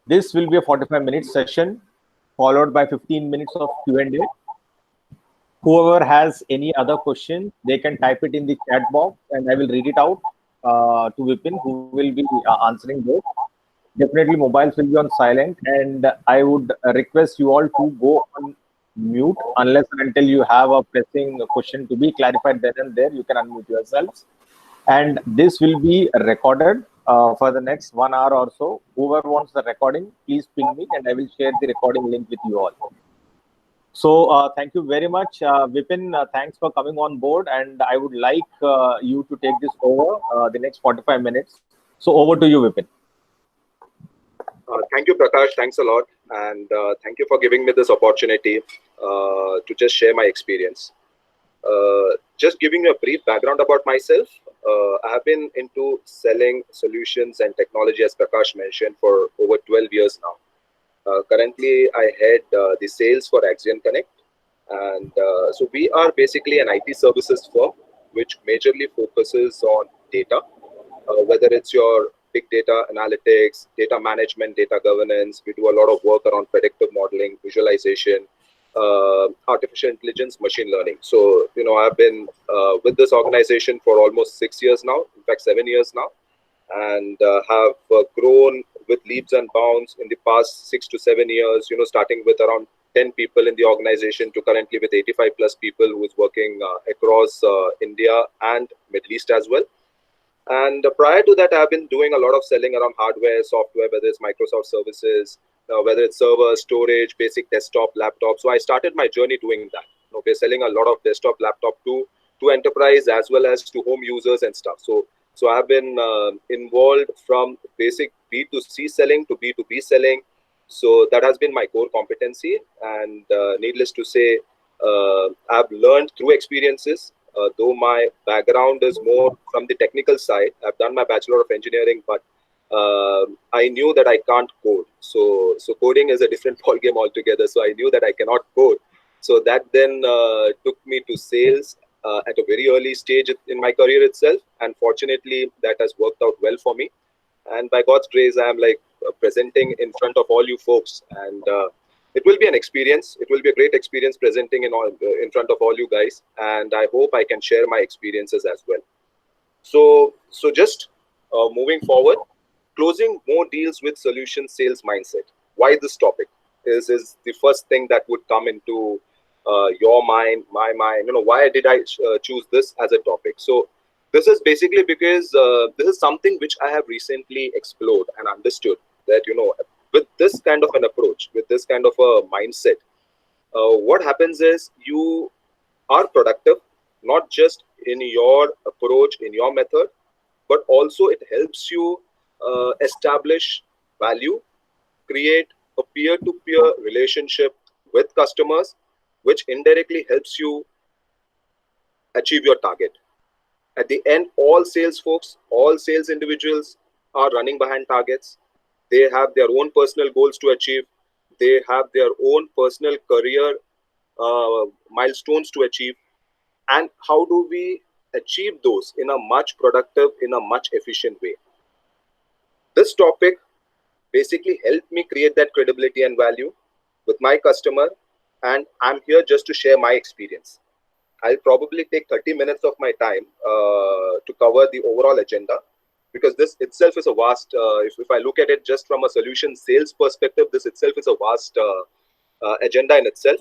This will be a 45-minute session followed by 15 minutes of Q&A. Whoever has any other question, they can type it in the chat box and I will read it out to Vipin, who will be answering those. Definitely, mobiles will be on silent, and I would request you all to go on mute unless and until you have a pressing question to be clarified then and there. You can unmute yourselves. And this will be recorded for the next 1 hour or so. Whoever wants the recording, please ping me, and I will share the recording link with you all. So thank you very much, Vipin. Thanks for coming on board, and I would like you to take this over the next 45 minutes. So over to you, Vipin. Thank you, Prakash. Thanks a lot. And thank you for giving me this opportunity to just share my experience. Just giving you a brief background about myself. I have been into selling solutions and technology, as Prakash mentioned, for over 12 years now. Currently, I head the sales for Axion Connect. And so we are basically an IT services firm, which majorly focuses on data, whether it's your big data analytics, data management, data governance. We do a lot of work around predictive modeling, visualization, artificial intelligence, machine learning. So, I've been with this organization for almost 6 years now, in fact, 7 years now, and have grown with leaps and bounds in the past 6 to 7 years, starting with around 10 people in the organization to currently with 85 plus people who is working across India and Middle East as well. And prior to that, I've been doing a lot of selling around hardware, software, whether it's Microsoft services, whether it's server, storage, basic desktop, laptop. So I started my journey doing that. We're selling a lot of desktop, laptop to enterprise as well as to home users and stuff. So I've been involved from basic B2C selling to B2B selling. So that has been my core competency. And needless to say, I've learned through experiences. Though my background is more from the technical side, I've done my Bachelor of Engineering, but I knew that I can't code. So coding is a different ballgame altogether. So I knew that I cannot code. So that then took me to sales at a very early stage in my career itself. And fortunately, that has worked out well for me. And by God's grace, I am presenting in front of all you folks. And it will be an experience. It will be a great experience presenting in front of all you guys. And I hope I can share my experiences as well. So just moving forward, closing more deals with solution sales mindset. Why this topic is the first thing that would come into your mind, my mind. Why did I choose this as a topic? So this is basically because this is something which I have recently explored and understood that, with this kind of an approach, with this kind of a mindset, what happens is you are productive, not just in your approach, in your method, but also it helps you establish value, create a peer-to-peer relationship with customers, which indirectly helps you achieve your target. At the end, all sales folks, all sales individuals are running behind targets. They have their own personal goals to achieve. They have their own personal career milestones to achieve. And how do we achieve those in a much productive, in a much efficient way? This topic basically helped me create that credibility and value with my customer. And I'm here just to share my experience. I'll probably take 30 minutes of my time to cover the overall agenda, because this itself is a vast, if I look at it just from a solution sales perspective, this itself is a vast agenda in itself.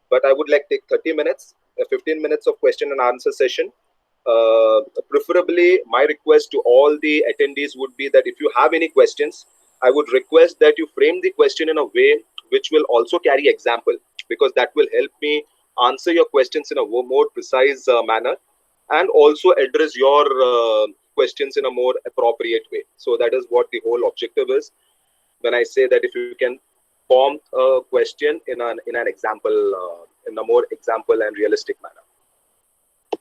But I would like to take 30 minutes, 15 minutes of question and answer session. Preferably, my request to all the attendees would be that if you have any questions, I would request that you frame the question in a way which will also carry example, because that will help me answer your questions in a more precise manner, and also address your questions in a more appropriate way. So that is what the whole objective is when I say that if you can form a question in an example, in a more example and realistic manner.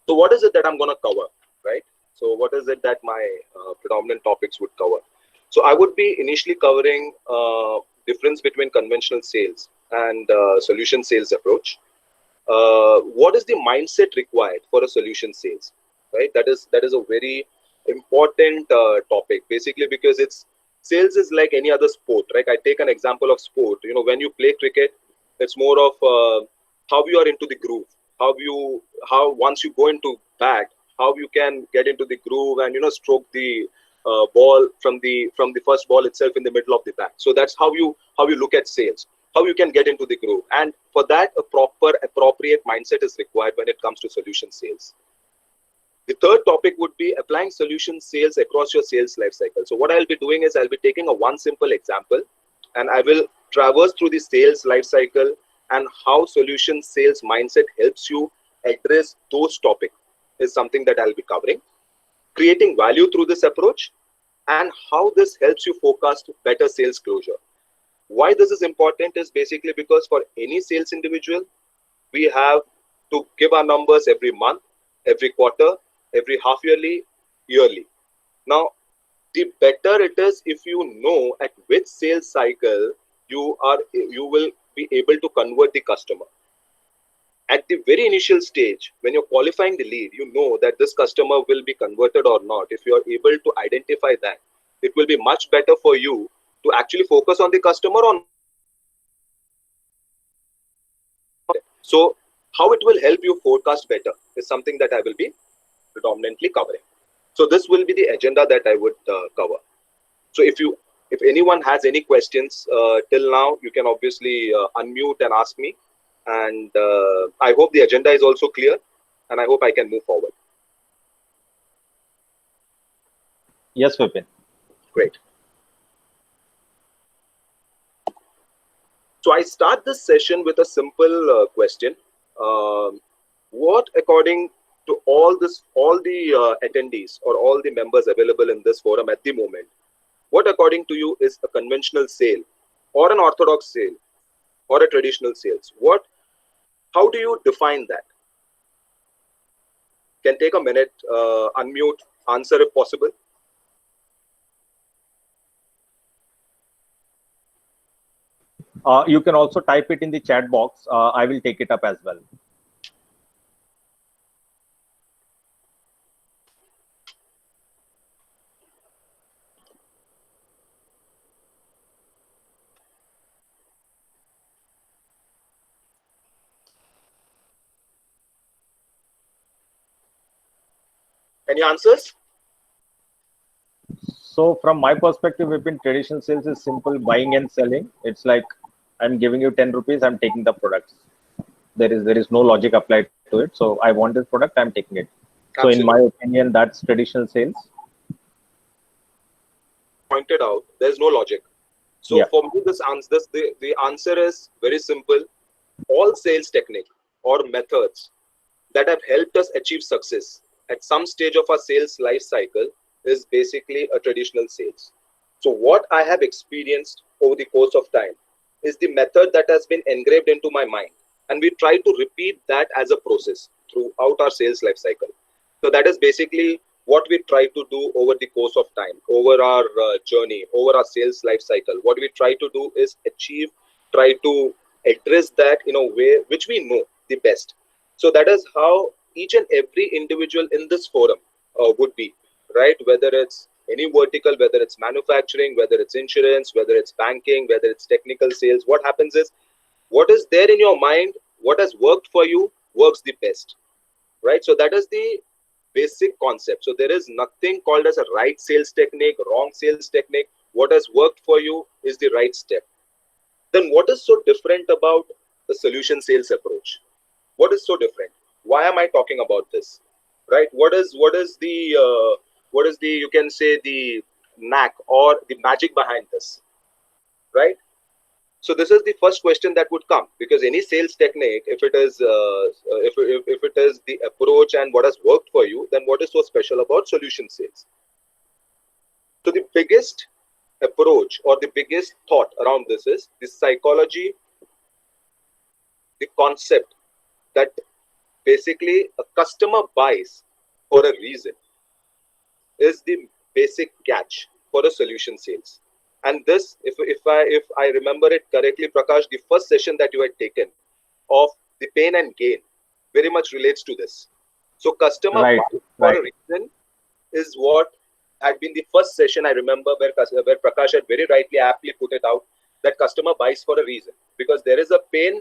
So what is it that I'm going to cover, right? So what is it that my predominant topics would cover? So I would be initially covering difference between conventional sales and solution sales approach. What is the mindset required for a solution sales, right? That is a very important topic, basically, because it's sales is like any other sport, right? I take an example of sport. You know, when you play cricket, it's more of how you are into the groove, how once you go into bat, how you can get into the groove and, you know, stroke the ball from the first ball itself in the middle of the bat. So that's how you look at sales, how you can get into the groove. And for that, a proper appropriate mindset is required when it comes to solution sales. The third topic would be applying solution sales across your sales life cycle. So what I'll be doing is I'll be taking one simple example, and I will traverse through the sales life cycle and how solution sales mindset helps you address those topics is something that I'll be covering. Creating value through this approach and how this helps you forecast better sales closure. Why this is important is basically because for any sales individual, we have to give our numbers every month, every quarter, every half yearly, yearly. Now, the better it is if you know at which sales cycle you will be able to convert the customer. At the very initial stage, when you're qualifying the lead, you know that this customer will be converted or not. If you're able to identify that, it will be much better for you to actually focus on the customer on. So how it will help you forecast better is something that I will be predominantly covering. So this will be the agenda that I would cover. So if anyone has any questions till now, you can obviously unmute and ask me. And I hope the agenda is also clear, and I hope I can move forward. Yes, Vipin. Great. So I start this session with a simple question. What, according to all the attendees or all the members available in this forum at the moment, what according to you is a conventional sale or an orthodox sale or a traditional sales? How do you define that? Can take a minute, unmute, answer if possible. You can also type it in the chat box. I will take it up as well. Any answers? So from my perspective, Vipin, traditional sales is simple buying and selling. It's like I'm giving you 10 rupees, I'm taking the products. There is no logic applied to it. So I want this product, I'm taking it. Absolutely. So in my opinion, that's traditional sales. Pointed out, there's no logic. So yeah. For me, the answer is very simple. All sales technique or methods that have helped us achieve success at some stage of our sales life cycle is basically a traditional sales. So what I have experienced over the course of time is the method that has been engraved into my mind. And we try to repeat that as a process throughout our sales life cycle. So that is basically what we try to do over the course of time, over our journey, over our sales life cycle. What we try to do is try to address that in a way which we know the best. So that is how each and every individual in this forum would be, right? Whether it's any vertical, whether it's manufacturing, whether it's insurance, whether it's banking, whether it's technical sales, what happens is what is there in your mind, what has worked for you works the best, right? So that is the basic concept. So there is nothing called as a right sales technique, wrong sales technique. What has worked for you is the right step. Then what is so different about the solution sales approach? What is so different? Why am I talking about this, right? What is the you can say the knack or the magic behind this, right? So this is the first question that would come, because any sales technique, if it is if it is the approach and what has worked for you, then what is so special about solution sales? So the biggest approach or the biggest thought around this is the psychology, the concept that basically a customer buys for a reason is the basic catch for a solution sales. And this, if I remember it correctly, Prakash, the first session that you had taken of the pain and gain very much relates to this. So customer buys for a reason is what had been the first session I remember where Prakash had very rightly, aptly put it out that customer buys for a reason, because there is a pain,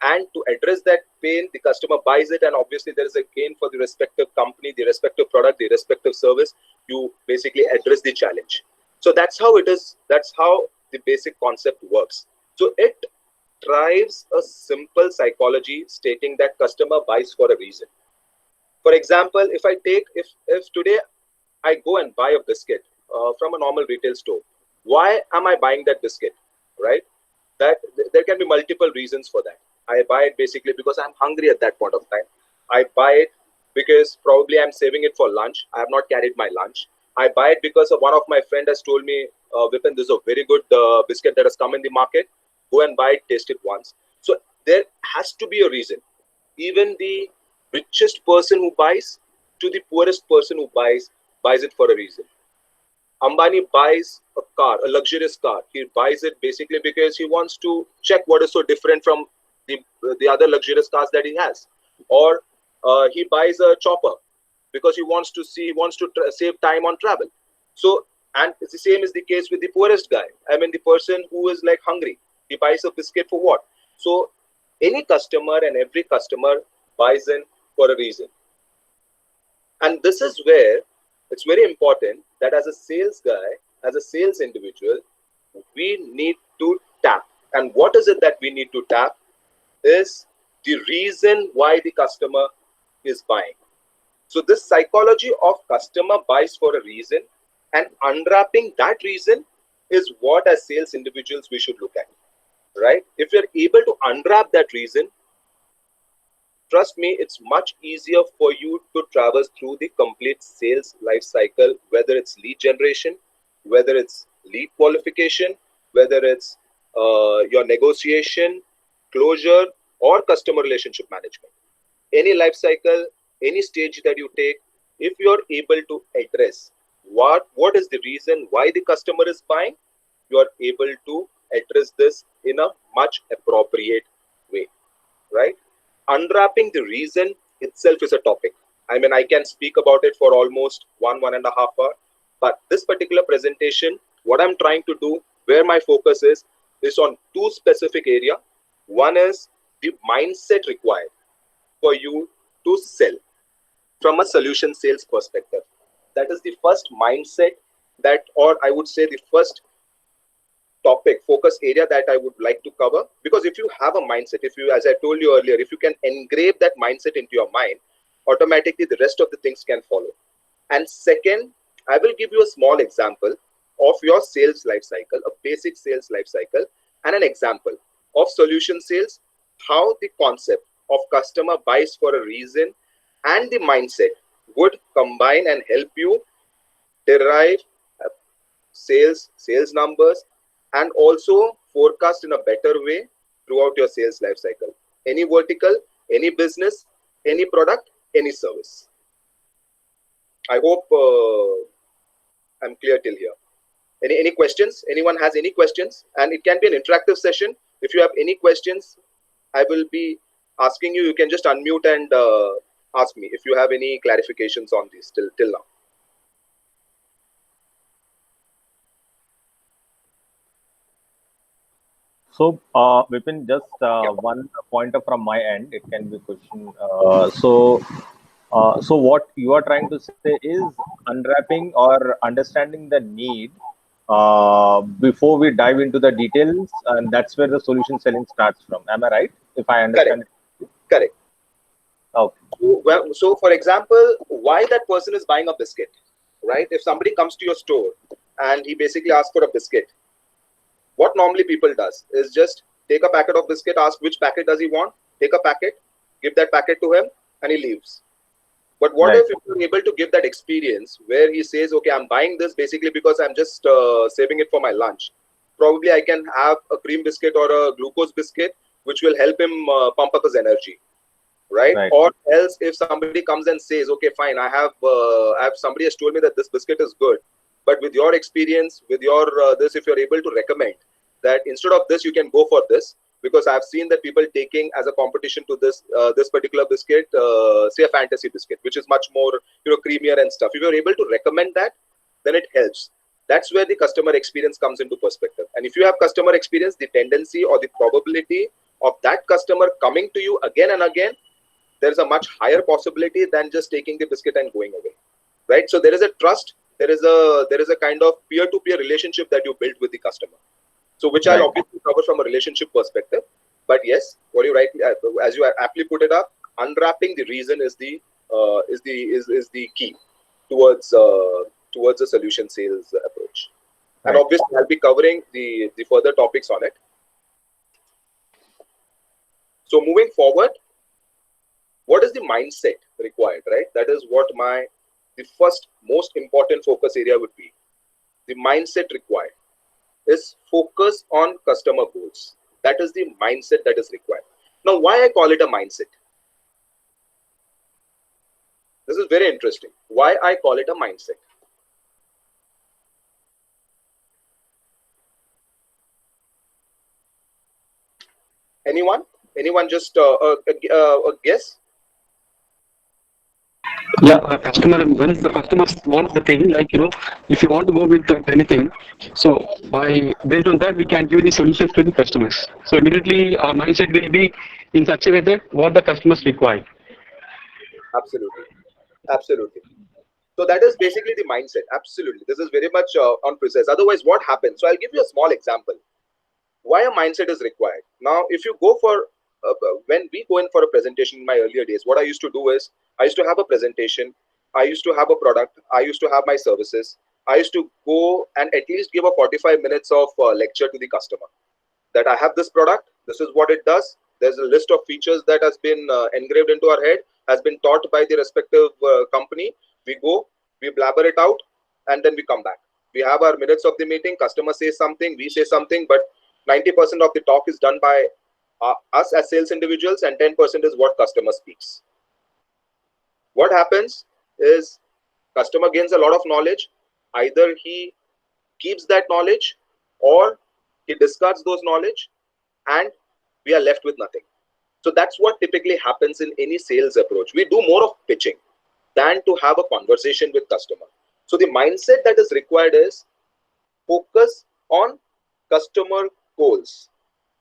and to address that pain, the customer buys it, and obviously there is a gain for the respective company, the respective product, the respective service. You basically address the challenge. So that's how it is. That's how the basic concept works. So it drives a simple psychology stating that customer buys for a reason. For example, if today I go and buy a biscuit from a normal retail store, why am I buying that biscuit, right? That there can be multiple reasons for that. I buy it basically because I'm hungry at that point of time. I buy it because probably I'm saving it for lunch. I have not carried my lunch. I buy it because one of my friend has told me, Vipin, this is a very good biscuit that has come in the market. Go and buy it, taste it once. So there has to be a reason. Even the richest person who buys to the poorest person who buys it for a reason. Ambani buys a car, a luxurious car. He buys it basically because he wants to check what is so different from the other luxurious cars that he has. Or he buys a chopper because he wants to save time on travel. So, and it's the same is the case with the poorest guy. I mean, the person who is like hungry, he buys a biscuit for what? So any customer and every customer buys in for a reason. And this is where it's very important that as a sales guy, as a sales individual, we need to tap. And what is it that we need to tap is the reason why the customer is buying. So this psychology of customer buys for a reason and unwrapping that reason is what as sales individuals we should look at, right? If you're able to unwrap that reason, trust me, it's much easier for you to traverse through the complete sales life cycle, whether it's lead generation, whether it's lead qualification, whether it's your negotiation, closure, or customer relationship management. Any life cycle, any stage that you take, if you're able to address what is the reason why the customer is buying, you're able to address this in a much appropriate way, right? Unwrapping the reason itself is a topic. I mean, I can speak about it for almost 1.5 hours, but this particular presentation, what I'm trying to do, where my focus is on two specific areas. One is the mindset required for you to sell from a solution sales perspective. That is the first mindset that, or I would say the first topic, focus area that I would like to cover. Because if you have a mindset, if you, as I told you earlier, if you can engrave that mindset into your mind, automatically the rest of the things can follow. And second, I will give you a small example of your sales life cycle, a basic sales life cycle, and an example of solution sales, how the concept of customer buys for a reason and the mindset would combine and help you derive sales numbers and also forecast in a better way throughout your sales life cycle. Any vertical, any business, any product, any service. I hope I'm clear till here. Any questions? Anyone has any questions? And it can be an interactive session. If you have any questions, I will be asking you. You can just unmute and ask me if you have any clarifications on this till now. So, Vipin, just one pointer from my end. It can be a question. So what you are trying to say is unwrapping or understanding the need before we dive into the details, and that's where the solution selling starts from. Am I right? If I understand. Correct. Okay. Well, so for example, why that person is buying a biscuit, right? If somebody comes to your store and he basically asks for a biscuit, what normally people does is just take a packet of biscuit, ask which packet does he want, take a packet, give that packet to him, and he leaves. But what if you're able to give that experience where he says, okay, I'm buying this basically because I'm just saving it for my lunch. Probably I can have a cream biscuit or a glucose biscuit, which will help him pump up his energy. Right? Or else if somebody comes and says, okay, fine, I have somebody has told me that this biscuit is good, but with your experience, with your this, if you're able to recommend that instead of this, you can go for this, because I've seen that people taking as a competition to this this particular biscuit, say a fantasy biscuit, which is much more creamier and stuff. If you're able to recommend that, then it helps. That's where the customer experience comes into perspective. And if you have customer experience, the tendency or the probability of that customer coming to you again and again, there's a much higher possibility than just taking the biscuit and going away, right? So there is a trust, there is a kind of peer-to-peer relationship that you build with the customer. So which I'll obviously cover from a relationship perspective. But yes, what you rightly, as you aptly put it up, unwrapping the reason is the key towards a solution sales approach. Right. And obviously, I'll be covering the further topics on it. So moving forward, what is the mindset required, right? That is what the first most important focus area would be. The mindset required is focus on customer goals. That is the mindset that is required. Now, why I call it a mindset? This is very interesting. Why I call it a mindset? Anyone? Anyone just a guess? Yeah, customer, when the customers want the thing, like, if you want to go with anything, so based on that, we can give the solutions to the customers. So immediately our mindset will be in such a way that what the customers require. Absolutely. Absolutely. So that is basically the mindset. Absolutely. This is very much on precise. Otherwise, what happens? So I'll give you a small example. Why a mindset is required. Now, if you go for, when we go in for a presentation in my earlier days, what I used to do is, I used to have a presentation, I used to have a product, I used to have my services, I used to go and at least give a 45 minutes of lecture to the customer. That I have this product, this is what it does, there's a list of features that has been engraved into our head, has been taught by the respective company. We go, we blabber it out, and then we come back. We have our minutes of the meeting, customer says something, we say something, but 90% of the talk is done by us as sales individuals, and 10% is what customer speaks. What happens is customer gains a lot of knowledge. Either he keeps that knowledge or he discards those knowledge, and we are left with nothing. So that's what typically happens in any sales approach. We do more of pitching than to have a conversation with customer. So the mindset that is required is focus on customer goals.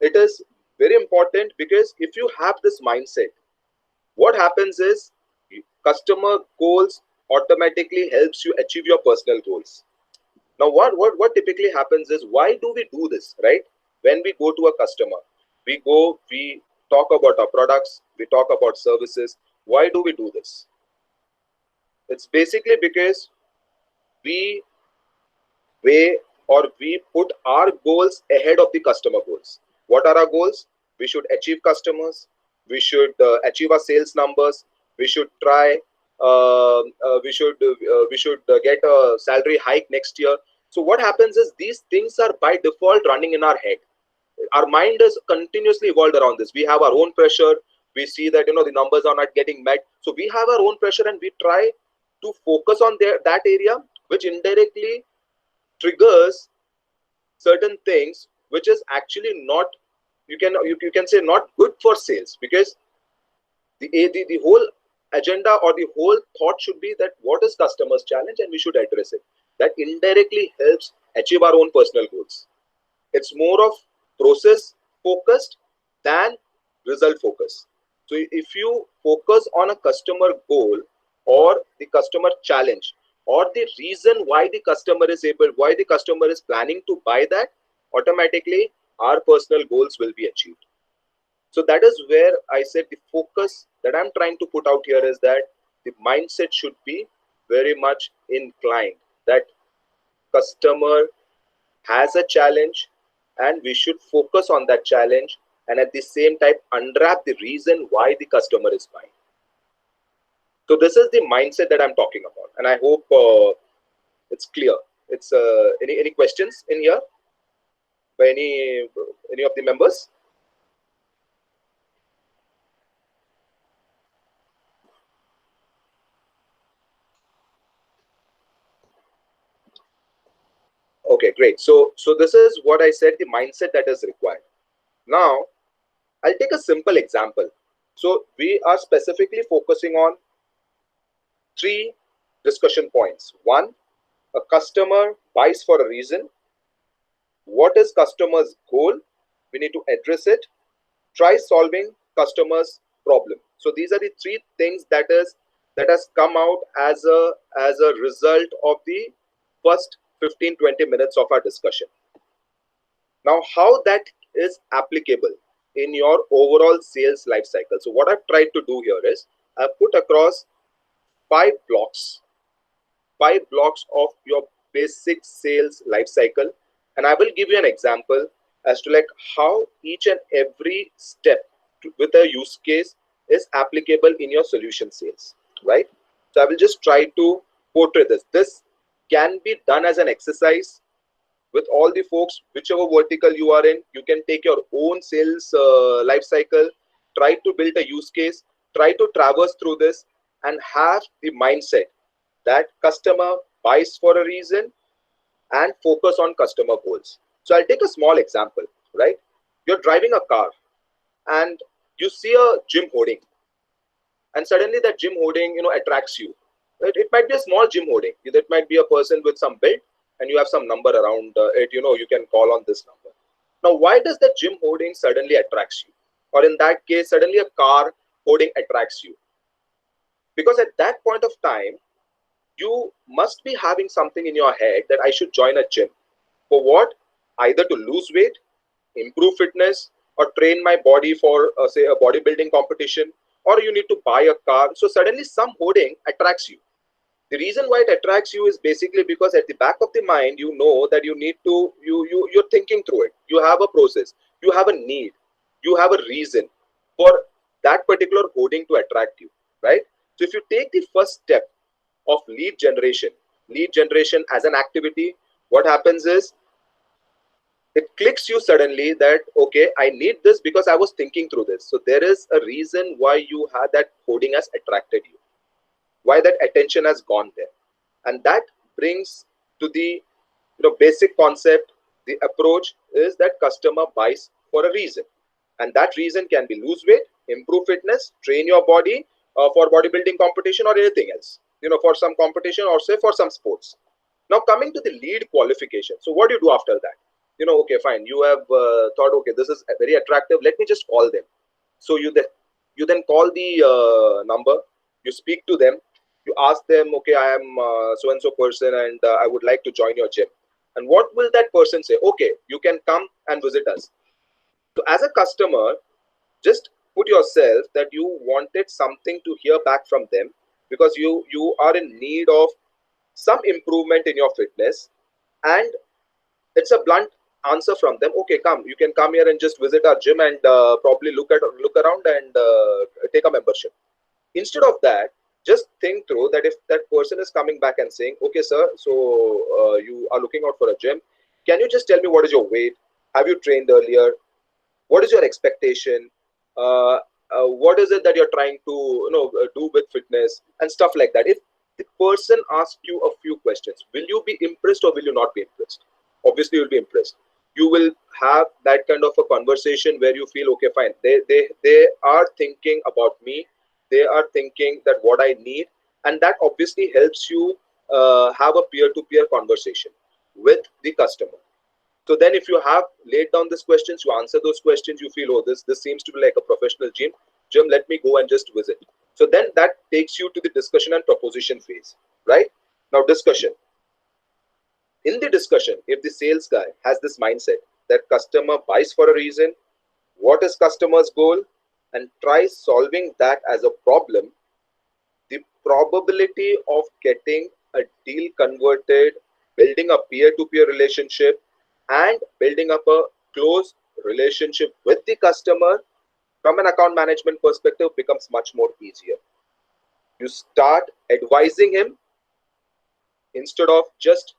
It is very important, because if you have this mindset, what happens is customer goals automatically helps you achieve your personal goals. Now, what typically happens is, why do we do this, right? When we go to a customer, we talk about our products, we talk about services. Why do we do this? It's basically because we put our goals ahead of the customer goals. What are our goals? We should achieve customers. We should achieve our sales numbers. We should try. We should get a salary hike next year. So what happens is, these things are by default running in our head. Our mind is continuously evolved around this. We have our own pressure. We see that the numbers are not getting met. So we have our own pressure, and we try to focus on that area, which indirectly triggers certain things, which is actually not, you can say, not good for sales, because the whole agenda or the whole thought should be that what is customer's challenge, and we should address it. That indirectly helps achieve our own personal goals. It's more of process focused than result focused. So if you focus on a customer goal or the customer challenge, or the reason why the customer is planning to buy that, automatically our personal goals will be achieved. So that is where I said the focus that I'm trying to put out here is that the mindset should be very much inclined that customer has a challenge, and we should focus on that challenge, and at the same time unwrap the reason why the customer is buying. So this is the mindset that I'm talking about, and I hope it's clear. It's any questions in here by any of the members? Okay, great. So this is what I said, the mindset that is required. Now, I'll take a simple example. So we are specifically focusing on 3 discussion points. One, A customer buys for a reason. What is customer's goal? We need to address it. Try solving customer's problem. So these are the three things that has come out as a result of the first 15-20 minutes of our discussion. Now, how that is applicable in your overall sales life cycle. So what I've tried to do here is I've put across five blocks of your basic sales life cycle, and I will give you an example as to like how each and every step with a use case is applicable in your solution sales, right? So I will just try to portray this can be done as an exercise with all the folks, whichever vertical you are in. You can take your own sales life cycle, try to build a use case, try to traverse through this and have the mindset that customer buys for a reason and focus on customer goals. So I'll take a small example, right? You're driving a car and you see a gym hoarding, and suddenly that gym hoarding, attracts you. Right? It might be a small gym hoarding. That might be a person with some build, and you have some number around it. You can call on this number. Now, why does the gym hoarding suddenly attracts you? Or in that case, suddenly a car hoarding attracts you? Because at that point of time, you must be having something in your head that I should join a gym. For what? Either to lose weight, improve fitness, or train my body for, say, a bodybuilding competition, or you need to buy a car. So suddenly some hoarding attracts you. The reason why it attracts you is basically because at the back of the mind, you know that you need to, you're thinking through it. You have a process, you have a need, you have a reason for that particular hoarding to attract you, right? So if you take the first step of lead generation as an activity, what happens is it clicks you suddenly that, okay, I need this because I was thinking through this. So there is a reason why you had that hoarding has attracted you, why that attention has gone there. And that brings to the basic concept. The approach is that customer buys for a reason. And that reason can be lose weight, improve fitness, train your body for bodybuilding competition or anything else, for some competition or say for some sports. Now coming to the lead qualification. So what do you do after that? Okay, fine. You have thought, okay, this is very attractive. Let me just call them. So you then call the number, you speak to them, you ask them, okay, I am so-and-so person and I would like to join your gym. And what will that person say? Okay, you can come and visit us. So as a customer, just put yourself that you wanted something to hear back from them because you are in need of some improvement in your fitness, and it's a blunt answer from them. Okay, come, you can come here and just visit our gym and probably look around and take a membership. Instead of that, just think through that if that person is coming back and saying, okay, sir, so you are looking out for a gym. Can you just tell me what is your weight? Have you trained earlier? What is your expectation? What is it that you're trying to do with fitness and stuff like that? If the person asks you a few questions, will you be impressed or will you not be impressed? Obviously, you'll be impressed. You will have that kind of a conversation where you feel, okay, fine. They are thinking about me. They are thinking that what I need, and that obviously helps you have a peer-to-peer conversation with the customer. So then if you have laid down these questions, you answer those questions, you feel, oh, this seems to be like a professional gym, let me go and just visit. So then that takes you to the discussion and proposition phase, right? Now discussion. In the discussion, if the sales guy has this mindset that customer buys for a reason, what is customer's goal, and try solving that as a problem, the probability of getting a deal converted, building a peer-to-peer relationship, and building up a close relationship with the customer from an account management perspective becomes much more easier. You start advising him instead of just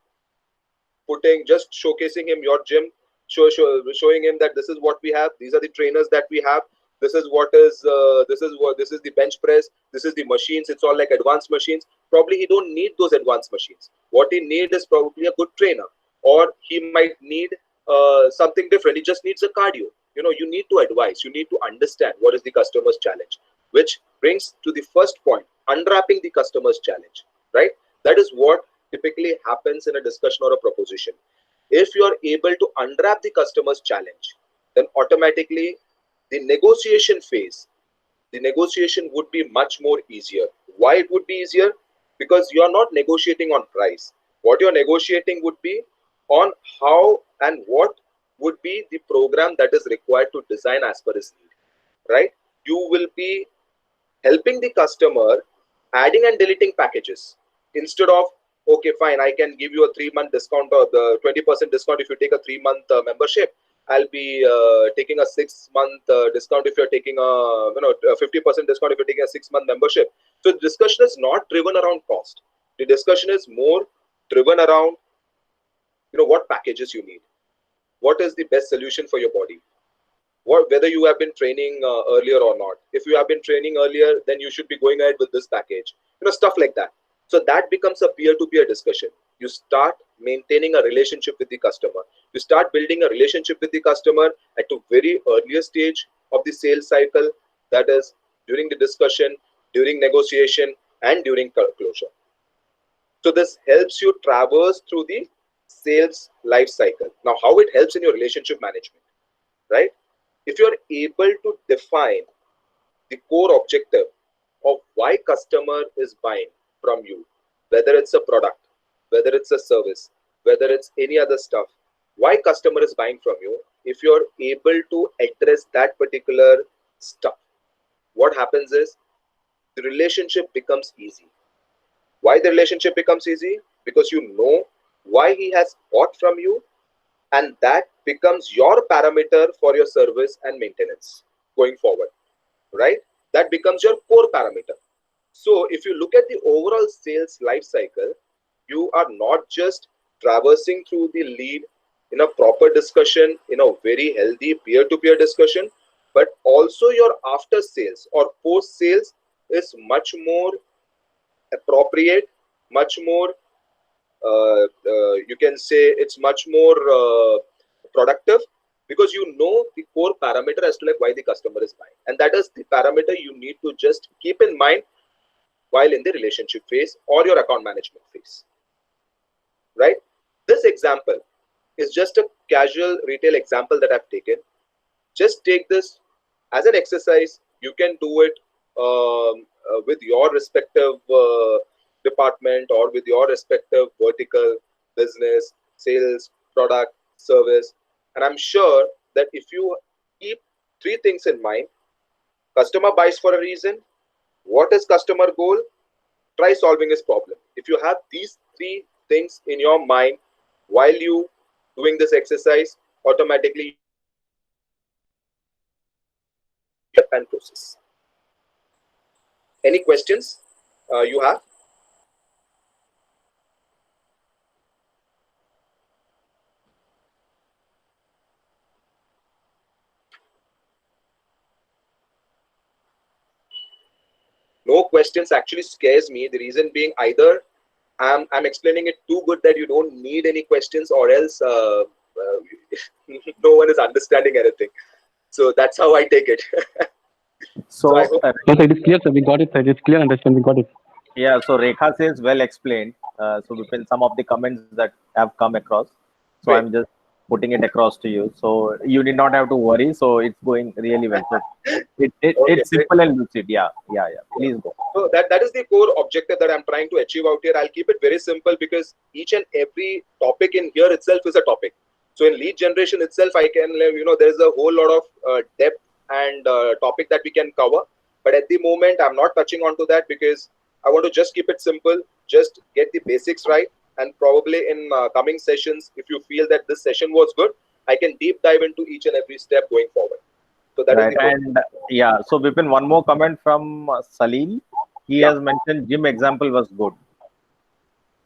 showcasing him your gym, showing him that this is what we have, these are the trainers that we have, this is the bench press, this is the machines. It's all like advanced machines. Probably he don't need those advanced machines. What he needs is probably a good trainer, or he might need something different. He just needs a cardio. You need to advise, you need to understand what is the customer's challenge, which brings to the first point, unwrapping the customer's challenge, right? That is what typically happens in a discussion or a proposition. If you are able to unwrap the customer's challenge, then automatically the negotiation phase, the negotiation would be much more easier. Why it would be easier? Because you are not negotiating on price. What you're negotiating would be on how and what would be the program that is required to design as per his need, right? You will be helping the customer adding and deleting packages instead of, okay, fine, I can give you a 3-month discount or the 20% discount if you take a 3-month membership. I'll be taking a 6-month discount if you're taking a 50% discount if you're taking a 6-month membership. So the discussion is not driven around cost. The discussion is more driven around what packages you need, what is the best solution for your body, whether you have been training earlier or not. If you have been training earlier, then you should be going ahead with this package, stuff like that. So that becomes a peer-to-peer discussion. You start maintaining a relationship with the customer. You start building a relationship with the customer at a very earlier stage of the sales cycle, that is during the discussion, during negotiation, and during closure. So this helps you traverse through the sales life cycle. Now, how it helps in your relationship management, right? If you're able to define the core objective of why customer is buying from you, whether it's a product, whether it's a service, whether it's any other stuff, why customer is buying from you, if you're able to address that particular stuff, what happens is the relationship becomes easy. Why the relationship becomes easy? Because you know why he has bought from you, and that becomes your parameter for your service and maintenance going forward, right? That becomes your core parameter. So if you look at the overall sales life cycle, you are not just traversing through the lead in a proper discussion, in a very healthy peer-to-peer discussion, but also your after sales or post sales is much more appropriate, much more you can say it's much more productive, because you know the core parameter as to like why the customer is buying, and that is the parameter you need to just keep in mind while in the relationship phase or your account management phase, right? This example is just a casual retail example that I've taken. Just take this as an exercise. You can do it with your respective department or with your respective vertical, business, sales, product, service. And I'm sure that if you keep 3 things in mind: customer buys for a reason, what is customer goal, try solving his problem. If you have these 3 things in your mind while you doing this exercise, automatically and process. Any questions you have? No questions actually scares me. The reason being, either I'm explaining it too good that you don't need any questions, or else no one is understanding anything. So that's how I take it. So, I hope No, sir, it is clear, sir. We got it, sir. It's clear understand. We got it. yeah, so Rekha says well explained. So Vipin, some of the comments that have come across. So Right. I'm just putting it across to you. So you need not have to worry. So it's going really well. So Okay, it's simple and lucid. Yeah. Please go. so that is the core objective that I'm trying to achieve out here. I'll keep it very simple, because each and every topic in here itself is a topic. So in lead generation itself, I can, there's a whole lot of depth and topic that we can cover. But at the moment, I'm not touching onto that, because I want to just keep it simple, just get the basics right. And probably in coming sessions, if you feel that this session was good, I can deep dive into each and every step going forward. So that is Right. the goal. And yeah, so Vipin, one more comment from Salim. He Yeah. has mentioned gym example was good.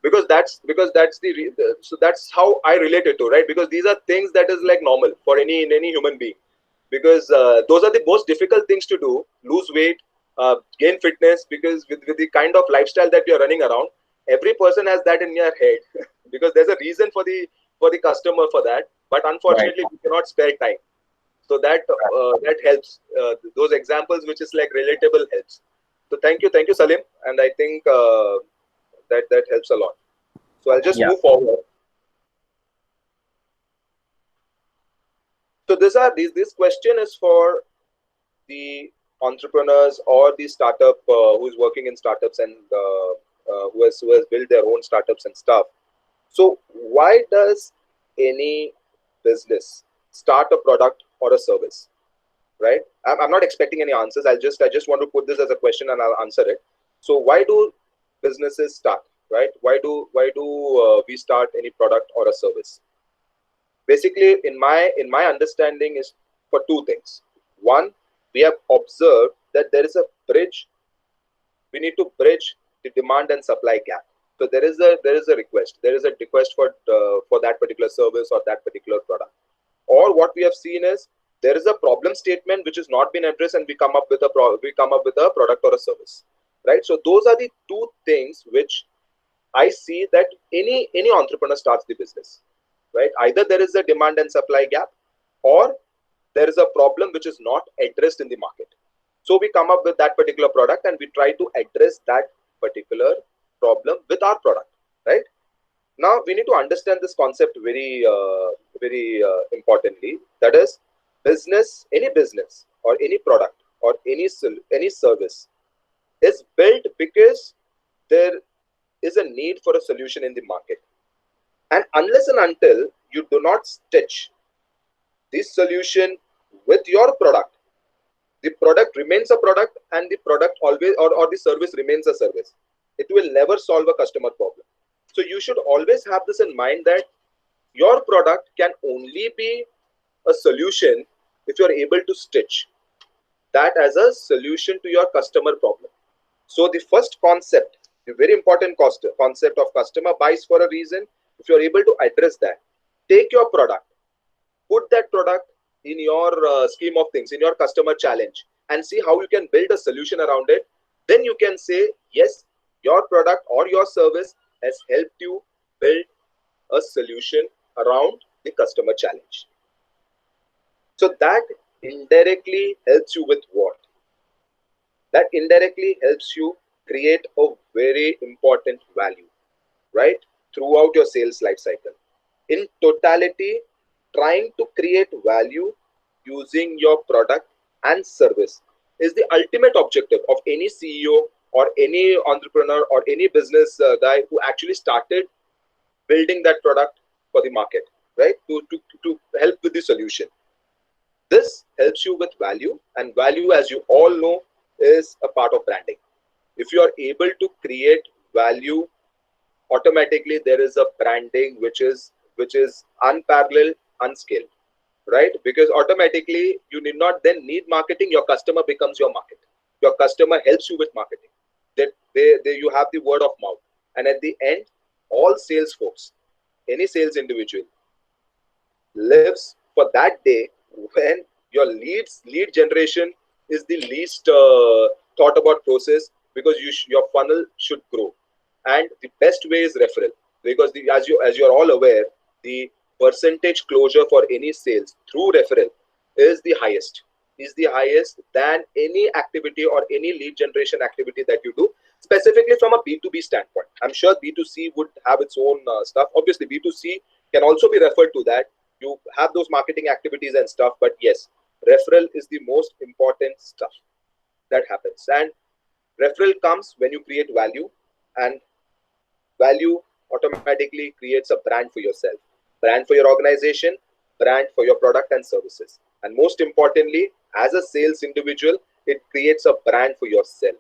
Because that's so that's how I relate it to, right? Because these are things that is like normal for any human being, because those are the most difficult things to do: lose weight, gain fitness. Because with the kind of lifestyle that we are running around, every person has that in their head because there's a reason for the customer for that, but Right. unfortunately we cannot spare time. So that that helps. Those examples which is like relatable helps. So thank you Salim, and I think that helps a lot. So I'll just Yeah. move forward. So this question is for the entrepreneurs or the startup who's working in startups and who has built their own startups and stuff. So why does any business start a product or a service? Right? I'm not expecting any answers. I just want to put this as a question and I'll answer it. So why do businesses start? Right? Why do we start any product or a service? Basically, in my understanding, is for two things. One, we have observed that there is a bridge. We need to bridge the demand and supply gap. So there is a request. There is a request for that particular service or that particular product. Or what we have seen is there is a problem statement which has not been addressed, and we come up with a product or a service. Right. So those are the two things which I see that any entrepreneur starts the business. Right. Either there is a demand and supply gap, or there is a problem which is not addressed in the market. So we come up with that particular product and we try to address that particular problem with our product. Right. Now we need to understand this concept very importantly. That is, business or any product or any service is built because there is a need for a solution in the market. And unless and until you do not stitch this solution with your product, the product remains a product, and the product always, or the service remains a service. It will never solve a customer problem. So you should always have this in mind, that your product can only be a solution if you are able to stitch that as a solution to your customer problem. So the first concept, the very important concept of customer buys for a reason. If you are able to address that, take your product, put that product in your scheme of things, in your customer challenge, and see how you can build a solution around it. Then you can say, yes, your product or your service has helped you build a solution around the customer challenge. So that indirectly helps you with what? That indirectly helps you create a very important value, right? Throughout your sales life cycle. In totality, trying to create value using your product and service is the ultimate objective of any CEO or any entrepreneur or any business guy who actually started building that product for the market, right? To help with the solution. This helps you with value, and value, as you all know, is a part of branding. If you are able to create value, automatically there is a branding which is unparalleled, unscaled, right? Because automatically you need not then need marketing. Your customer becomes your market. Your customer helps you with marketing. That they you have the word of mouth, and at the end, all sales folks, any sales individual lives for that day when your lead generation is the least thought about process, because your funnel should grow, and the best way is referral, because as you're all aware, the percentage closure for any sales through referral is the highest than any activity or any lead generation activity that you do, specifically from a B2B standpoint. I'm sure B2C would have its own stuff. Obviously B2C can also be referred to that. You have those marketing activities and stuff, but yes, referral is the most important stuff that happens. And referral comes when you create value, and value automatically creates a brand for yourself, brand for your organization, brand for your product and services. And most importantly, as a sales individual, it creates a brand for yourself,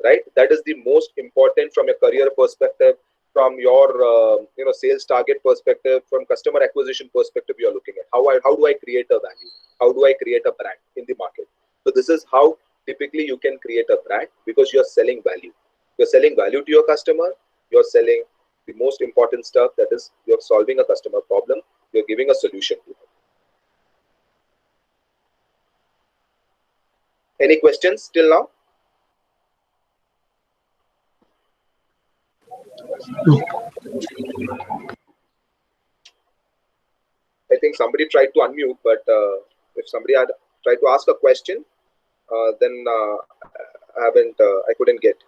right? That is the most important from your career perspective, from your sales target perspective, from customer acquisition perspective. You're looking at how do I create a value, how do I create a brand in the market. So this is how typically you can create a brand, because you're selling value. You're selling value to your customer. You're selling the most important stuff, that is, you're solving a customer problem. You're giving a solution to them. Any questions till now? I think somebody tried to unmute, but if somebody had tried to ask a question, then I couldn't get.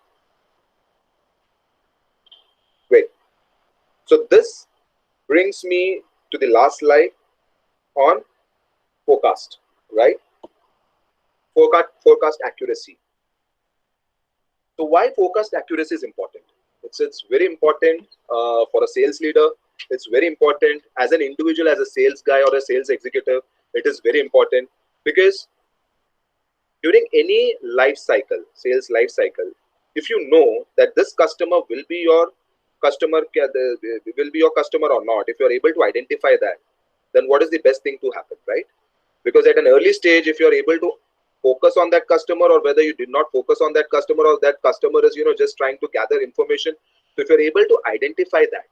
Wait. So this brings me to the last slide on forecast, right? Forecast accuracy. So why forecast accuracy is important? It's very important for a sales leader. It's very important as an individual, as a sales guy or a sales executive. It is very important because during any life cycle, sales life cycle, if you know that this customer will be your customer, will be your customer or not, if you are able to identify that, then what is the best thing to happen, right? Because at an early stage, if you are able to focus on that customer, or whether you did not focus on that customer, or that customer is just trying to gather information, so if you're able to identify that,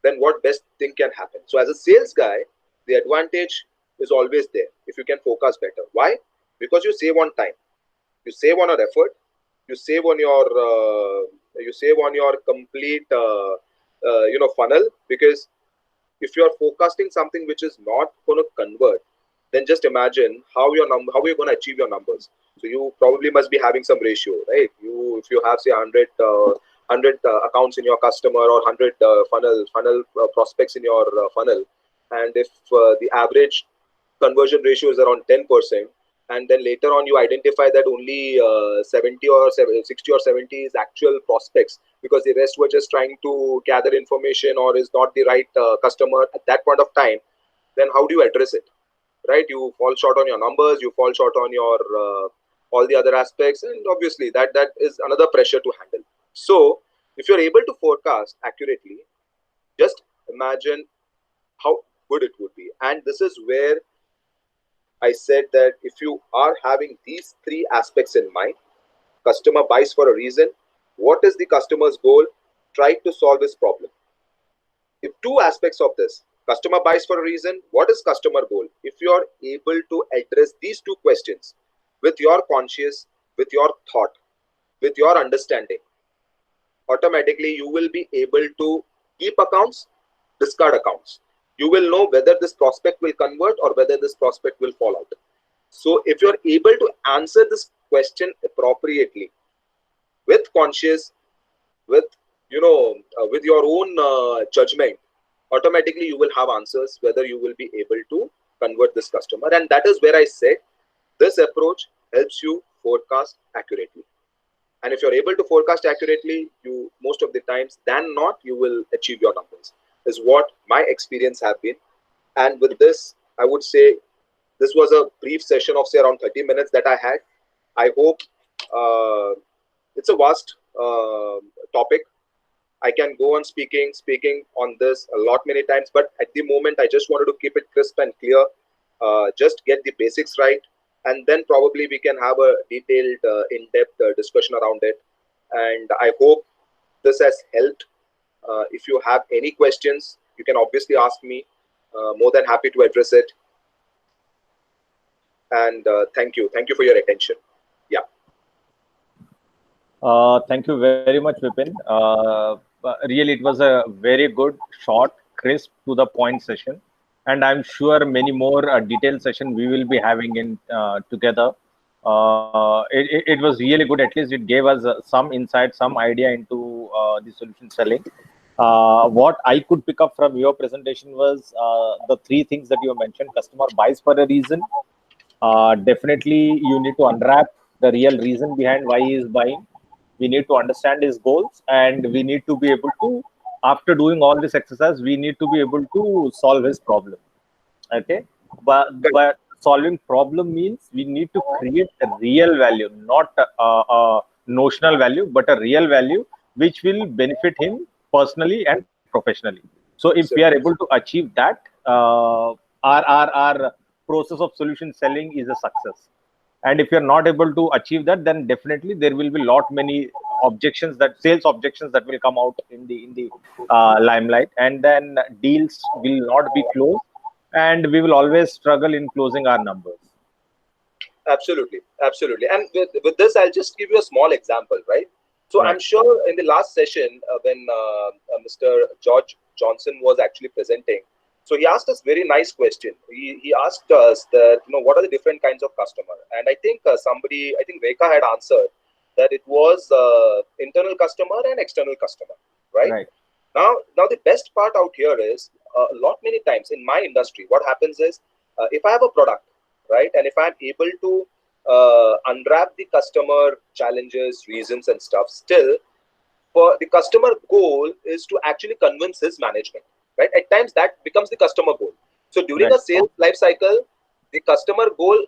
then what best thing can happen? So as a sales guy, the advantage is always there if you can focus better. Why? Because you save on time, you save on your effort, you save on your complete funnel. Because if you are forecasting something which is not going to convert, then just imagine how you're going to achieve your numbers. So you probably must be having some ratio, right? If you have say 100 accounts in your customer, or 100 funnel prospects in your funnel, and if the average conversion ratio is around 10%, and then later on you identify that only 70 or 60 or 70 is actual prospects, because the rest were just trying to gather information or is not the right customer at that point of time, then how do you address it, right? You fall short on your numbers, you fall short on your all the other aspects, and obviously that is another pressure to handle. So if you're able to forecast accurately, just imagine how good it would be. And this is where I said that if you are having these three aspects in mind: customer buys for a reason, what is the customer's goal, try to solve his problem. If two aspects of this, customer buys for a reason, what is customer goal, if you are able to address these two questions with your conscious, with your thought, with your understanding, automatically you will be able to keep accounts, discard accounts. You will know whether this prospect will convert or whether this prospect will fall out. So if you're able to answer this question appropriately, with conscious, with with your own judgment, automatically you will have answers whether you will be able to convert this customer. And that is where I said this approach helps you forecast accurately. And if you're able to forecast accurately, you most of the times than not, you will achieve your numbers, is what my experience have been. And with this, I would say this was a brief session of say around 30 minutes that I had. I hope it's a vast topic. I can go on speaking on this a lot many times, but at the moment I just wanted to keep it crisp and clear, just get the basics right, and then probably we can have a detailed in-depth discussion around it. And I hope this has helped. If you have any questions, you can obviously ask me. More than happy to address it. And thank you for your attention. Yeah. Thank you very much, Vipin. Really, it was a very good, short, crisp, to the point session, and I'm sure many more detailed session we will be having in together. It was really good. At least it gave us some insight, some idea into the solution selling. What I could pick up from your presentation was the three things that you mentioned. Customer buys for a reason. Definitely, you need to unwrap the real reason behind why he is buying. We need to understand his goals, and we need to be able to, after doing all this exercise, we need to be able to solve his problem. Okay, but solving problem means we need to create a real value, not a notional value, but a real value which will benefit him personally and professionally. So if we are able to achieve that, our process of solution selling is a success. And if you're not able to achieve that, then definitely there will be many objections, that sales objections, that will come out in the limelight, and then deals will not be closed, and we will always struggle in closing our numbers. Absolutely. And with this, I'll just give you a small example, right? So right. I'm sure in the last session when Mr. George Johnson was actually presenting, so he asked us very nice question. He asked us that, what are the different kinds of customer? And I think I think Rekha had answered that it was internal customer and external customer, right? Now the best part out here is many times in my industry, what happens is if I have a product, right, and if I'm able to unwrap the customer challenges, reasons, and stuff, still for the customer goal is to actually convince his management, right? At times that becomes the customer goal. So during Right. a sales life cycle, the customer goal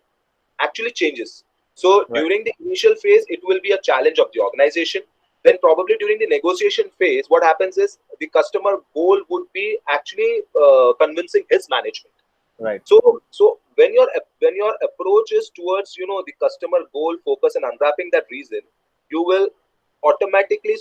actually changes. So Right. during the initial phase, it will be a challenge of the organization. Then probably during the negotiation phase, what happens is the customer goal would be actually convincing his management. Right. So when your approach is towards the customer goal focus and unwrapping that reason, you will automatically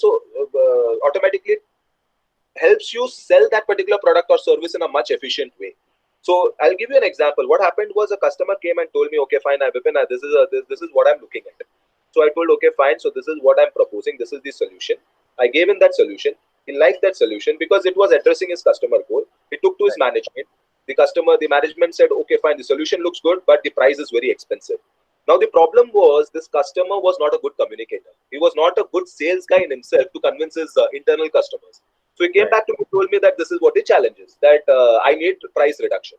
helps you sell that particular product or service in a much efficient way. So I'll give you an example. What happened was a customer came and told me, okay, fine, Vipin, this is what I'm looking at. So I told, okay, fine. So this is what I'm proposing. This is the solution. I gave him that solution. He liked that solution because it was addressing his customer goal. He took to his management. The management said, okay, fine, the solution looks good, but the price is very expensive. Now the problem was this customer was not a good communicator. He was not a good sales guy in himself to convince his internal customers. So he came Right. back to me and told me that this is what the challenge is, that I need price reduction.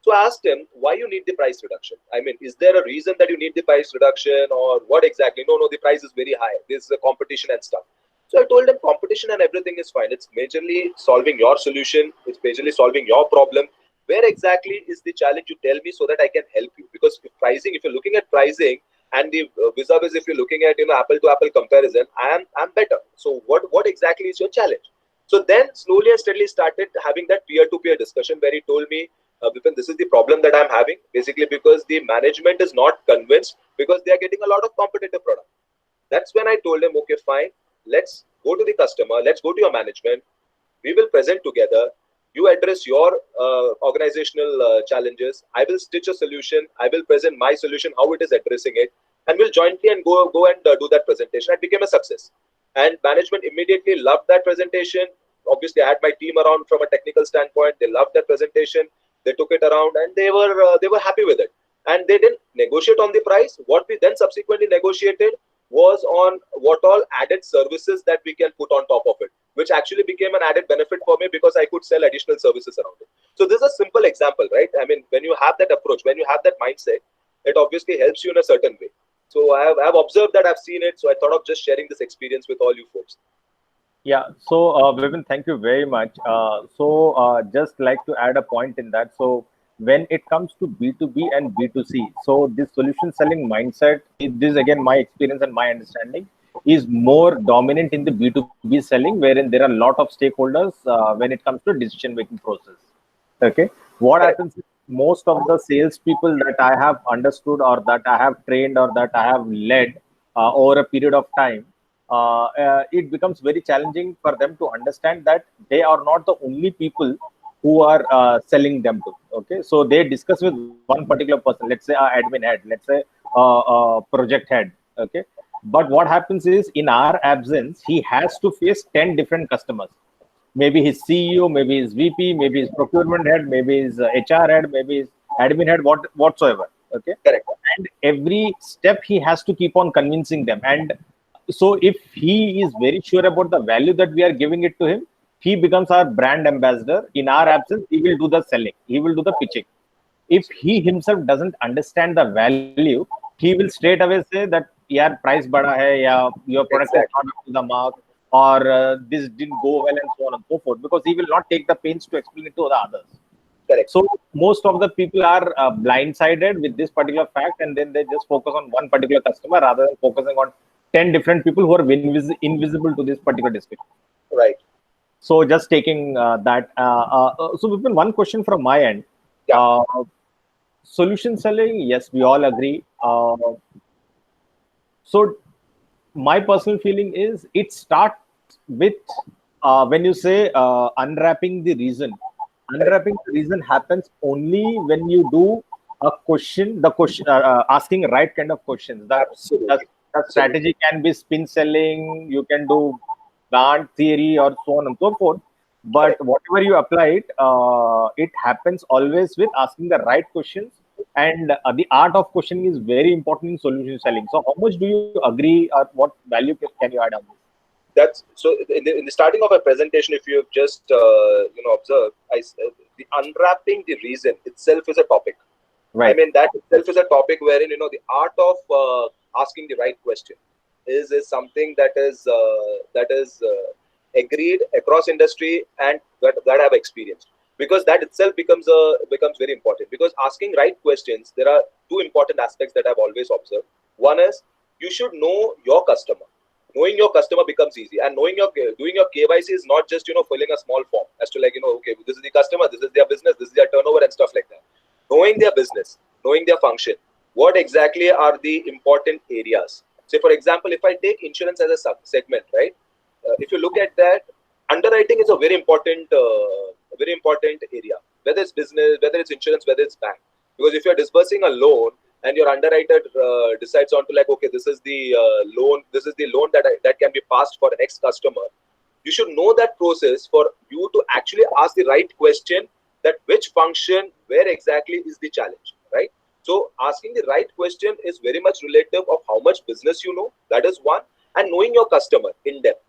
So I asked him, why you need the price reduction? I mean, is there a reason that you need the price reduction or what exactly? No, the price is very high. This is a competition and stuff. So I told him competition and everything is fine. It's majorly solving your solution. It's majorly solving your problem. Where exactly is the challenge? You tell me so that I can help you. Because if you're looking at pricing and the vis-a-vis, if you're looking at apple to apple comparison, I'm better. So what exactly is your challenge? So then slowly and steadily started having that peer-to-peer discussion where he told me, Vipin, this is the problem that I'm having. Basically, because the management is not convinced because they are getting a lot of competitive product. That's when I told him, okay, fine, let's go to the customer, let's go to your management. We will present together. You address your organizational challenges. I will stitch a solution. I will present my solution, how it is addressing it, and we'll jointly and go and do that presentation. It became a success, and management immediately loved that presentation. Obviously, I had my team around from a technical standpoint. They loved that presentation. They took it around, and they were happy with it. And they didn't negotiate on the price. What we then subsequently negotiated was on what all added services that we can put on top of it, which actually became an added benefit for me because I could sell additional services around it. So this is a simple example, right? I mean, when you have that approach, when you have that mindset, it obviously helps you in a certain way. So I've observed that, I've seen it. So I thought of just sharing this experience with all you folks. Yeah. So, Vipin, thank you very much. Just like to add a point in that. So, when it comes to B2B and B2C, so this solution selling mindset, this is again my experience and my understanding, is more dominant in the B2B selling, wherein there are a lot of stakeholders when it comes to decision making process. Okay. What Correct. happens is most of the salespeople that I have understood or that I have trained or that I have led over a period of time, it becomes very challenging for them to understand that they are not the only people who are selling them to. Okay, so they discuss with one particular person, let's say admin head, let's say project head. Okay, but what happens is in our absence, he has to face 10 different customers. Maybe his CEO, maybe his VP, maybe his procurement head, maybe his HR head, maybe his admin head, whatsoever. Okay, Correct. and every step he has to keep on convincing them. And so, if he is very sure about the value that we are giving it to him, he becomes our brand ambassador. In our absence, he will do the selling, he will do the pitching. If he himself doesn't understand the value, he will straight away say that yeah, price bada hai, yeah, your product is Exactly. not up to the mark, or this didn't go well, and so on and so forth, because he will not take the pains to explain it to the others. Correct. So most of the people are blindsided with this particular fact, and then they just focus on one particular customer rather than focusing on 10 different people who are invisible to this particular discussion. Right. So just taking that. So Vipin, one question from my end. Yeah. Solution selling, yes, we all agree. So my personal feeling is it starts with when you say unwrapping the reason. Correct. Unwrapping the reason happens only when you do a question, the question, asking right kind of questions. The, Absolutely. the Absolutely. strategy can be spin selling, you can do plant theory or so on and so forth. But Correct. whatever you apply it, it happens always with asking the right questions. And the art of questioning is very important in solution selling. So, how much do you agree, or what value can you add on this? that's so in the starting of a presentation, if you've just observed, the unwrapping the reason itself is a topic. Right. I mean, that itself is a topic wherein the art of asking the right question is something that is agreed across industry and that I've experienced, because that itself becomes very important. Because asking right questions, there are two important aspects that I've always observed. One is you should know your customer. Knowing your customer becomes easy, and doing your KYC is not just filling a small form as to okay, this is the customer, this is their business, this is their turnover and stuff like that. Knowing their business, knowing their function, what exactly are the important areas. Say for example, if I take insurance as a segment, right? If you look at that, underwriting is a very important area, whether it's business, whether it's insurance, whether it's bank. Because if you're disbursing a loan and your underwriter decides on to okay, this is the loan that can be passed for an ex customer, you should know that process for you to actually ask the right question, that which function, where exactly is the challenge, right? So asking the right question is very much relative of how much business you know. That is one. And knowing your customer in depth.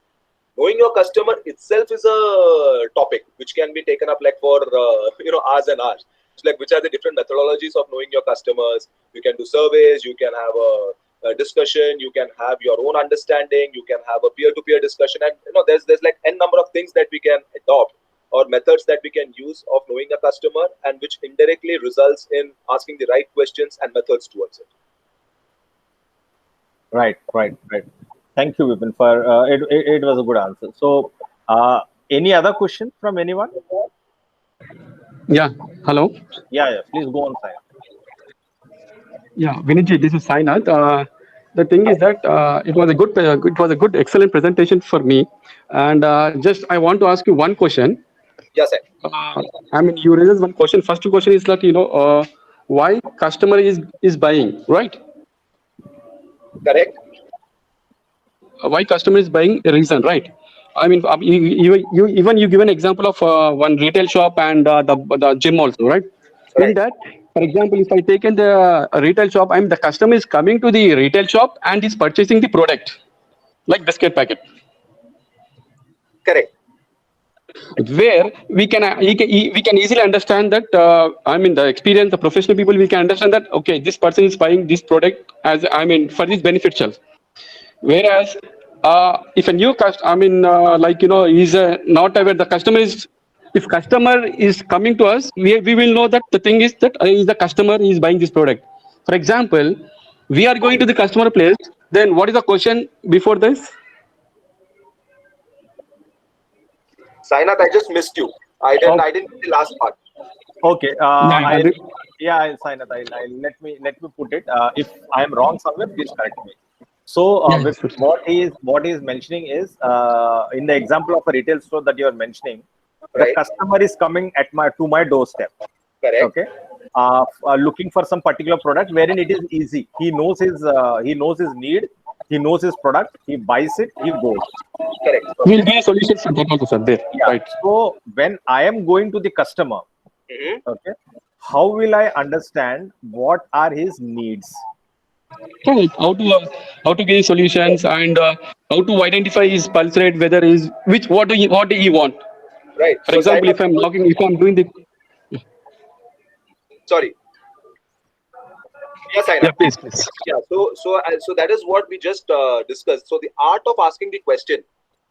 Knowing your customer itself is a topic which can be taken up for hours and hours. It's which are the different methodologies of knowing your customers. You can do surveys, you can have a discussion, you can have your own understanding, you can have a peer-to-peer discussion, and there's n number of things that we can adopt or methods that we can use of knowing a customer, and which indirectly results in asking the right questions and methods towards it. Right. Thank you, Vipin, for it was a good answer. So, any other question from anyone? Yeah. Hello. Yeah. Please go on, Sai. Yeah, Vinitji, this is Sainath. The thing is that it was a good, excellent presentation for me, and just I want to ask you one question. Yes, sir. I mean, you raised one question. First question is that why customer is buying, right? Correct. Why customer is buying, a reason, right? I mean, you give an example of one retail shop and the gym also, right? Right. In that, for example, if I take in the retail shop, the customer is coming to the retail shop and is purchasing the product, like biscuit packet. Correct. Where we can easily understand that the experience, the professional people, we can understand that okay, this person is buying this product as for this beneficial. Whereas if a new customer, he's not aware, the customer is, if customer is coming to us, we will know that the thing is that is the customer is buying this product. For example, we are going to the customer place, then what is the question before this? Sainath, I just missed you. I didn't get the last part. Okay. Sainath, let me put it. If I am wrong somewhere, please correct me. So what he is mentioning is in the example of a retail store that you are mentioning, right. The customer is coming to my doorstep. Correct. Okay. Looking for some particular product wherein it is easy. He knows his need. He knows his product. He buys it. He goes. Correct. We'll give a solution for that also, sir. There. Yeah. Right. So when I am going to the customer, okay, how will I understand what are his needs? Right. How to give solutions and how to identify his pulse rate, whether is what do he want? Right. For example, if I'm doing the. Sorry. Yes, Yeah, please. Yeah. So that is what we just discussed. So the art of asking the question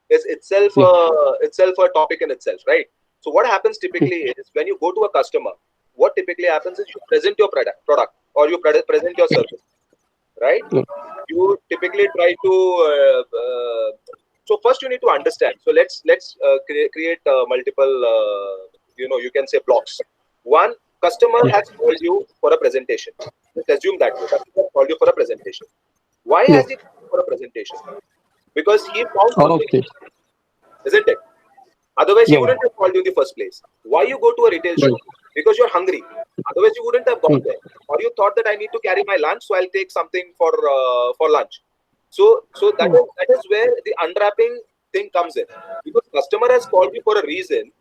is itself a topic in itself, right? So what happens typically is when you go to a customer, what typically happens is you present your product or you present your service, right? You typically try to. So first you need to understand. So let's create multiple. You can say blocks. One, customer has called you for a presentation. Let's assume that way. Customer called you for a presentation. Why has he called for a presentation? Because he found something, isn't it? Otherwise, he wouldn't have called you in the first place. Why you go to a retail shop? Because you're hungry. Otherwise, you wouldn't have gone there. Or you thought that I need to carry my lunch, so I'll take something for lunch. So that is where the unwrapping thing comes in. Because customer has called you for a reason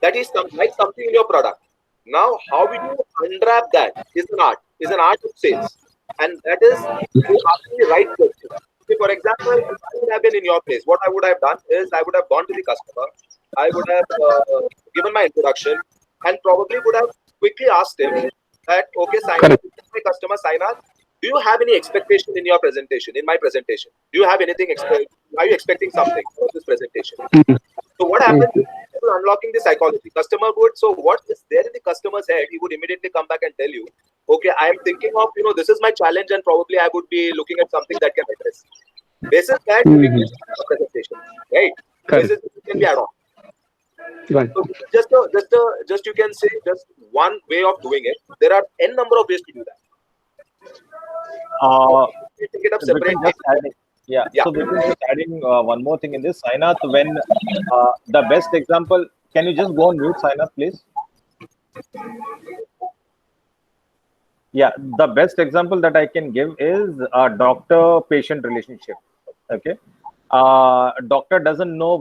that is like something in your product. Now, how we do unwrap that is an art of sales. And that is asking the right question. for example, if I would have been in your place, what I would have done is I would have gone to the customer. I would have given my introduction and probably would have quickly asked him that, okay, Sainath, Correct. this is my customer, Sainath, do you have any expectation in your presentation, in my presentation? Do you have anything, are you expecting something for this presentation? So what happens is unlocking the psychology. Customer would, so what is there in the customer's head, he would immediately come back and tell you, okay, I am thinking of, this is my challenge and probably I would be looking at something that can address. Basis that we can a presentation, right? Correct. Basis it can be add-on. Right. So just you can say just one way of doing it. There are n number of ways to do that. You take it up separately. Yeah. Yeah. So Vipin, just adding one more thing in this, Sainath, when the best example, can you just go on mute, Sainath, please? Yeah, the best example that I can give is a doctor-patient relationship. Okay, doctor doesn't know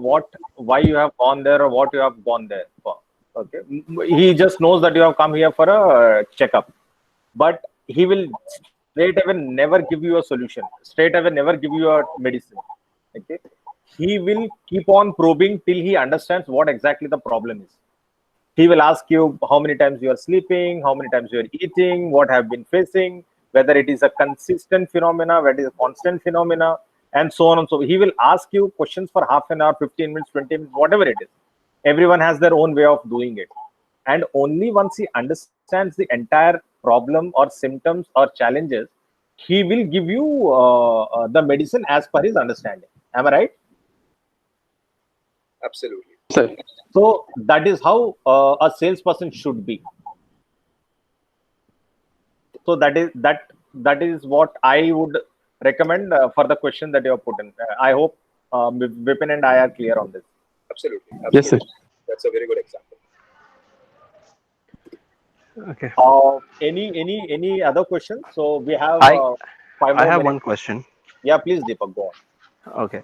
why you have gone there or what you have gone there for. Okay, he just knows that you have come here for a checkup, but he will straight away never give you a solution. Straight away never give you a medicine. Okay, he will keep on probing till he understands what exactly the problem is. He will ask you how many times you are sleeping, how many times you are eating, what have been facing, whether it is a consistent phenomena, whether it is a constant phenomena, and so on and so on. He will ask you questions for half an hour, 15 minutes, 20 minutes, whatever it is. Everyone has their own way of doing it. And only once he understands the entire problem or symptoms or challenges, he will give you the medicine as per his understanding. Am I right? Absolutely. Sir. So that is how a salesperson should be. So that is what I would recommend for the question that you have put in. I hope Vipin and I are clear on this. Absolutely. Yes, sir. That's a very good example. Okay. Any other questions? So we have 5 more I have minutes. one question. Yeah, please, Deepak, go on. Okay.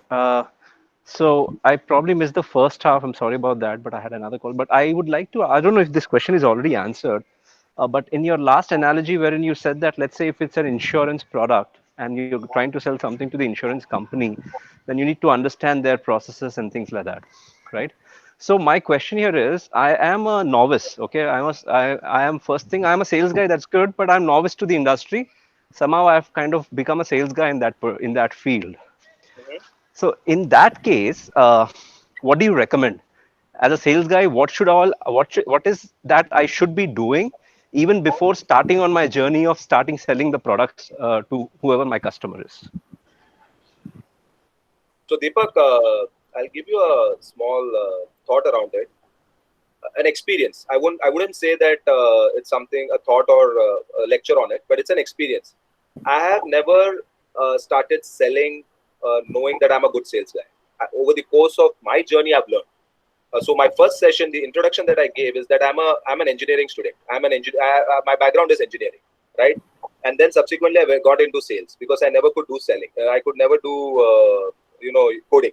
So I probably missed the first half. I'm sorry about that, but I had another call. But I would like to, I don't know if this question is already answered, but in your last analogy wherein you said that, let's say if it's an insurance product and you're trying to sell something to the insurance company, then you need to understand their processes and things like that, right? So my question here is, I am a novice, okay? I am first thing, I'm a sales guy, that's good, but I'm novice to the industry. Somehow I've kind of become a sales guy in that field. So in that case, what do you recommend? As a sales guy, what is that I should be doing even before starting on my journey of starting selling the products to whoever my customer is? So Deepak, I'll give you a small thought around it. An experience. I wouldn't say that it's something, a thought or a lecture on it, but it's an experience. I have never started selling knowing that I'm a good sales guy. Over the course of my journey, I've learned. So my first session, the introduction that I gave is that I'm an engineering student. I'm an engineer. My background is engineering, right? And then subsequently I got into sales because I never could do selling. I could never do coding.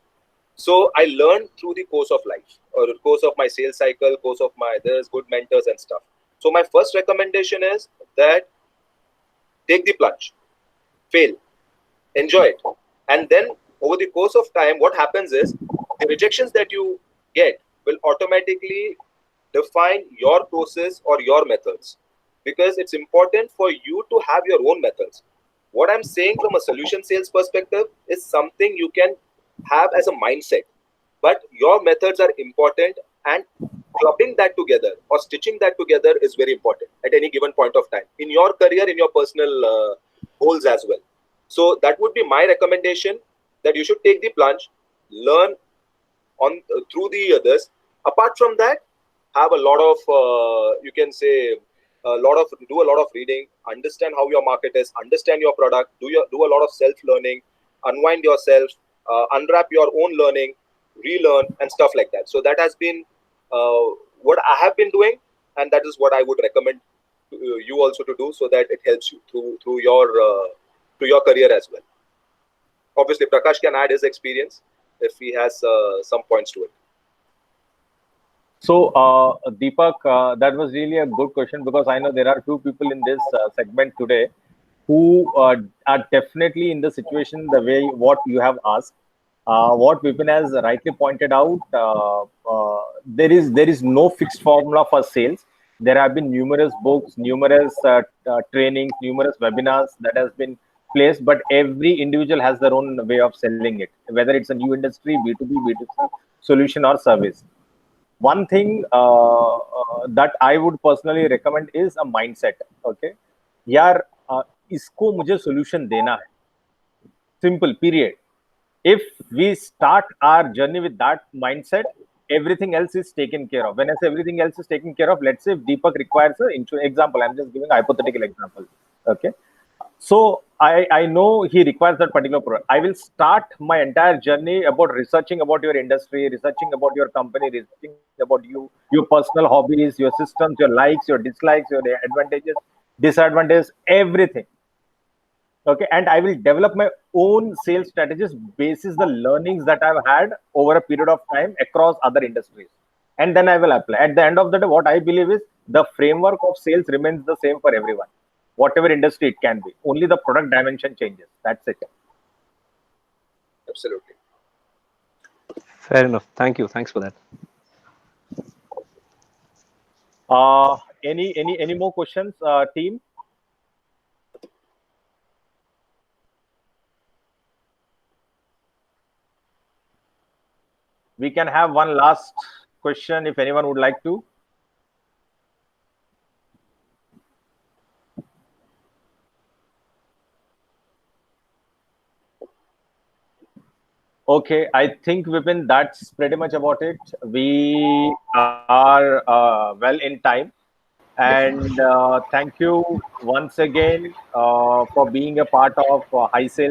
So I learned through the course of life, or the course of my sales cycle, course of there's good mentors and stuff. So my first recommendation is that take the plunge, fail, enjoy it. And then over the course of time, what happens is the rejections that you get will automatically define your process or your methods, because it's important for you to have your own methods. What I'm saying from a solution sales perspective is something you can have as a mindset, but your methods are important, and clubbing that together or stitching that together is very important at any given point of time in your career, in your personal goals as well. So that would be my recommendation, that you should take the plunge, learn on through the others. Apart from that, have a lot of you can say do a lot of reading, understand how your market is, understand your product, do a lot of self learning, unwind yourself, unwrap your own learning, relearn and stuff like that. So that has been what I have been doing, and that is what I would recommend you also to do, so that it helps you through your career as well. Obviously, Prakash can add his experience if he has some points to it. So, Deepak, that was really a good question, because I know there are 2 people in this segment today. who are definitely in the situation the way what you have asked. What Vipin has rightly pointed out, there is no fixed formula for sales. There have been numerous books, numerous trainings, numerous webinars that has been placed, but every individual has their own way of selling it, whether it's a new industry, B2B, B2C, solution or service. One thing that I would personally recommend is a mindset. Okay, यार इसको मुझे solution देना है. Simple. Period. If we start our journey with that mindset, everything else is taken care of. When I say everything else is taken care of, let's say if Deepak requires an insurance example, I'm just giving a hypothetical example. Okay. So I know he requires that particular product. I will start my entire journey about researching about your industry, researching about your company, researching about you, your personal hobbies, your systems, your likes, your dislikes, your advantages, disadvantages, everything. Okay, and I will develop my own sales strategies basis the learnings that I've had over a period of time across other industries, and then I will apply. At the end of the day, what I believe is the framework of sales remains the same for everyone, whatever industry it can be. Only the product dimension changes. That's it. Absolutely. Fair enough. Thank you. Thanks for that. Any more questions, team? We can have one last question if anyone would like to. Okay, I think Vipin, that's pretty much about it. We are well in time. And thank you once again for being a part of High Sales